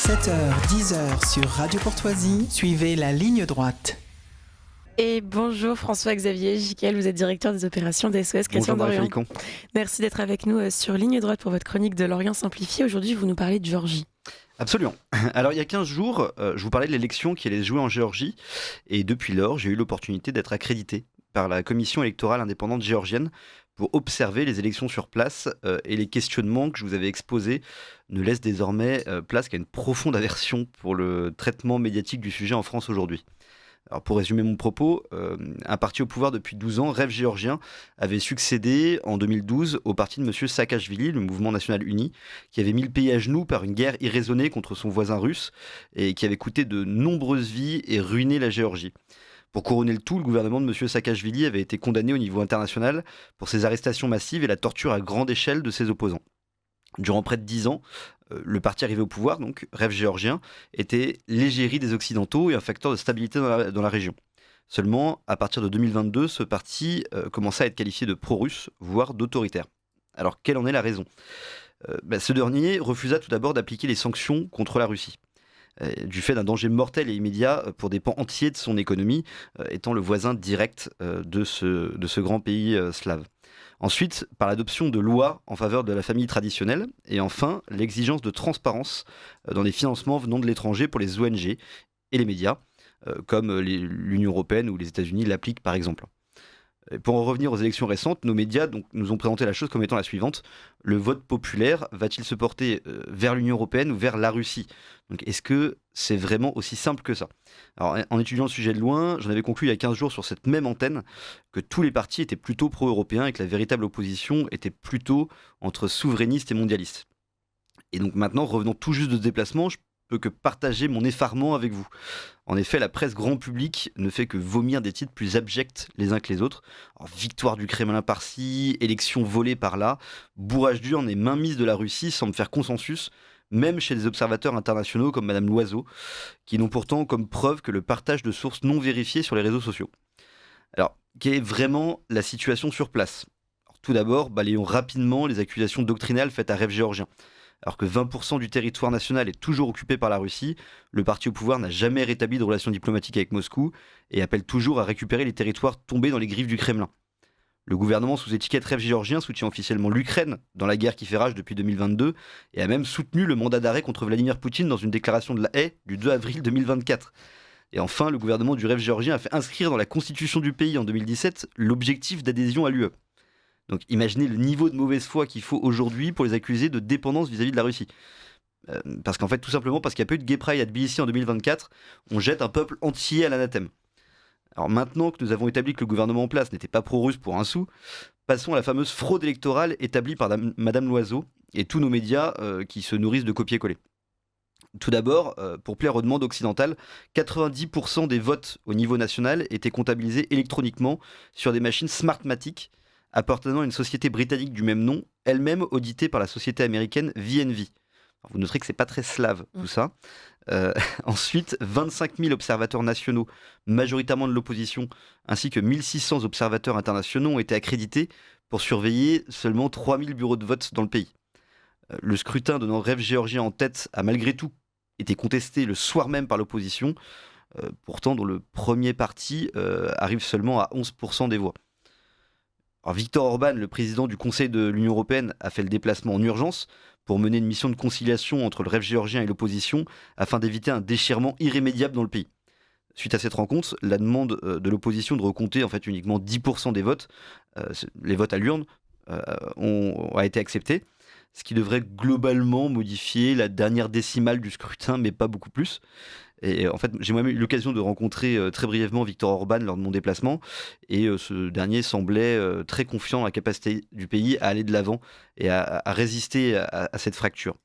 7h-10h sur Radio Courtoisie, suivez la ligne droite. Et bonjour François-Xavier Jiquel, vous êtes directeur des opérations d'SOS Chrétien d'Orient. Merci d'être avec nous sur Ligne Droite pour votre chronique de l'Orient simplifié. Aujourd'hui, vous nous parlez de Géorgie. Absolument. Alors il y a 15 jours, je vous parlais de l'élection qui allait se jouer en Géorgie. Et depuis lors, j'ai eu l'opportunité d'être accrédité par la commission électorale indépendante géorgienne pour observer les élections sur place. Et les questionnements que je vous avais exposés ne laissent désormais place qu'à une profonde aversion pour le traitement médiatique du sujet en France aujourd'hui. Alors pour résumer mon propos, un parti au pouvoir depuis 12 ans, Rêve géorgien, avait succédé en 2012 au parti de M. Saakashvili, le mouvement national uni, qui avait mis le pays à genoux par une guerre irraisonnée contre son voisin russe et qui avait coûté de nombreuses vies et ruiné la Géorgie. Pour couronner le tout, le gouvernement de M. Saakashvili avait été condamné au niveau international pour ses arrestations massives et la torture à grande échelle de ses opposants. Durant près de 10 ans, le parti arrivé au pouvoir, donc Rêve géorgien, était l'égérie des Occidentaux et un facteur de stabilité dans la région. Seulement, à partir de 2022, ce parti commençait à être qualifié de pro-russe, voire d'autoritaire. Alors, quelle en est la raison ? Ce dernier refusa tout d'abord d'appliquer les sanctions contre la Russie, du fait d'un danger mortel et immédiat pour des pans entiers de son économie, étant le voisin direct de ce grand pays slave. Ensuite, par l'adoption de lois en faveur de la famille traditionnelle. Et enfin, l'exigence de transparence dans les financements venant de l'étranger pour les ONG et les médias, comme l'Union européenne ou les États-Unis l'appliquent par exemple. Et pour en revenir aux élections récentes, nos médias nous ont présenté la chose comme étant la suivante. Le vote populaire va-t-il se porter vers l'Union européenne ou vers la Russie ? Donc, est-ce que c'est vraiment aussi simple que ça ? Alors, en étudiant le sujet de loin, j'en avais conclu il y a 15 jours sur cette même antenne que tous les partis étaient plutôt pro-européens et que la véritable opposition était plutôt entre souverainistes et mondialistes. Et donc maintenant, revenant tout juste de ce déplacement, je peux que partager mon effarement avec vous. En effet, la presse grand public ne fait que vomir des titres plus abjects les uns que les autres. Alors, victoire du Kremlin par-ci, élection volée par-là, bourrage d'urnes et mainmise de la Russie semblent faire consensus, même chez des observateurs internationaux comme Madame Loiseau, qui n'ont pourtant comme preuve que le partage de sources non vérifiées sur les réseaux sociaux. Alors, quelle est vraiment la situation sur place ? Alors, tout d'abord, balayons rapidement les accusations doctrinales faites à Rêve géorgien. Alors que 20% du territoire national est toujours occupé par la Russie, le parti au pouvoir n'a jamais rétabli de relations diplomatiques avec Moscou et appelle toujours à récupérer les territoires tombés dans les griffes du Kremlin. Le gouvernement sous étiquette Rêve géorgien soutient officiellement l'Ukraine dans la guerre qui fait rage depuis 2022 et a même soutenu le mandat d'arrêt contre Vladimir Poutine dans une déclaration de La Haye du 2 avril 2024. Et enfin, le gouvernement du Rêve géorgien a fait inscrire dans la constitution du pays en 2017 l'objectif d'adhésion à l'UE. Donc imaginez le niveau de mauvaise foi qu'il faut aujourd'hui pour les accuser de dépendance vis-à-vis de la Russie. Parce qu'en fait, tout simplement parce qu'il n'y a pas eu de Gay Pride à Tbilissi en 2024, on jette un peuple entier à l'anathème. Alors maintenant que nous avons établi que le gouvernement en place n'était pas pro-russe pour un sou, passons à la fameuse fraude électorale établie par Madame Loiseau et tous nos médias qui se nourrissent de copier-coller. Tout d'abord, pour plaire aux demandes occidentales, 90% des votes au niveau national étaient comptabilisés électroniquement sur des machines Smartmatic, appartenant à une société britannique du même nom, elle-même auditée par la société américaine VNV. Alors, vous noterez que c'est pas très slave tout ça. Ensuite, 25 000 observateurs nationaux, majoritairement de l'opposition, ainsi que 1600 observateurs internationaux ont été accrédités pour surveiller seulement 3 000 bureaux de vote dans le pays. Le scrutin donnant Rêve géorgien en tête a malgré tout été contesté le soir même par l'opposition, pourtant dont le premier parti arrive seulement à 11% des voix. Alors Viktor Orban, le président du Conseil de l'Union européenne, a fait le déplacement en urgence pour mener une mission de conciliation entre le Rêve géorgien et l'opposition afin d'éviter un déchirement irrémédiable dans le pays. Suite à cette rencontre, la demande de l'opposition de recompter en fait uniquement 10% des votes, les votes à l'urne, a été acceptée, ce qui devrait globalement modifier la dernière décimale du scrutin, mais pas beaucoup plus. Et en fait, j'ai moi-même eu l'occasion de rencontrer très brièvement Viktor Orban lors de mon déplacement, et ce dernier semblait très confiant dans la capacité du pays à aller de l'avant et à résister à cette fracture.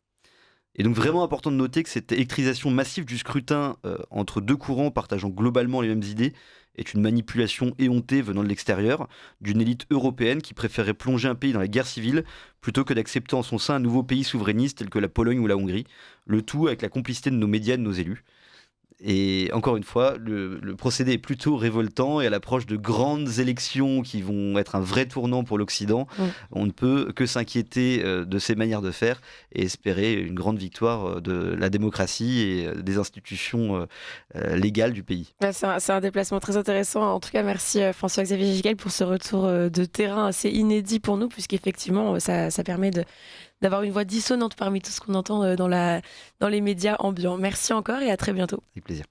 Et donc vraiment important de noter que cette électrisation massive du scrutin entre deux courants partageant globalement les mêmes idées est une manipulation éhontée venant de l'extérieur, d'une élite européenne qui préférait plonger un pays dans la guerre civile plutôt que d'accepter en son sein un nouveau pays souverainiste tel que la Pologne ou la Hongrie, le tout avec la complicité de nos médias et de nos élus. Et encore une fois, le procédé est plutôt révoltant et à l'approche de grandes élections qui vont être un vrai tournant pour l'Occident, on ne peut que s'inquiéter de ces manières de faire et espérer une grande victoire de la démocratie et des institutions légales du pays. C'est un déplacement très intéressant. En tout cas, merci François-Xavier Gicquel pour ce retour de terrain assez inédit pour nous, puisqu'effectivement, ça permet d'avoir une voix dissonante parmi tout ce qu'on entend dans les médias ambiants. Merci encore et à très bientôt. Avec plaisir.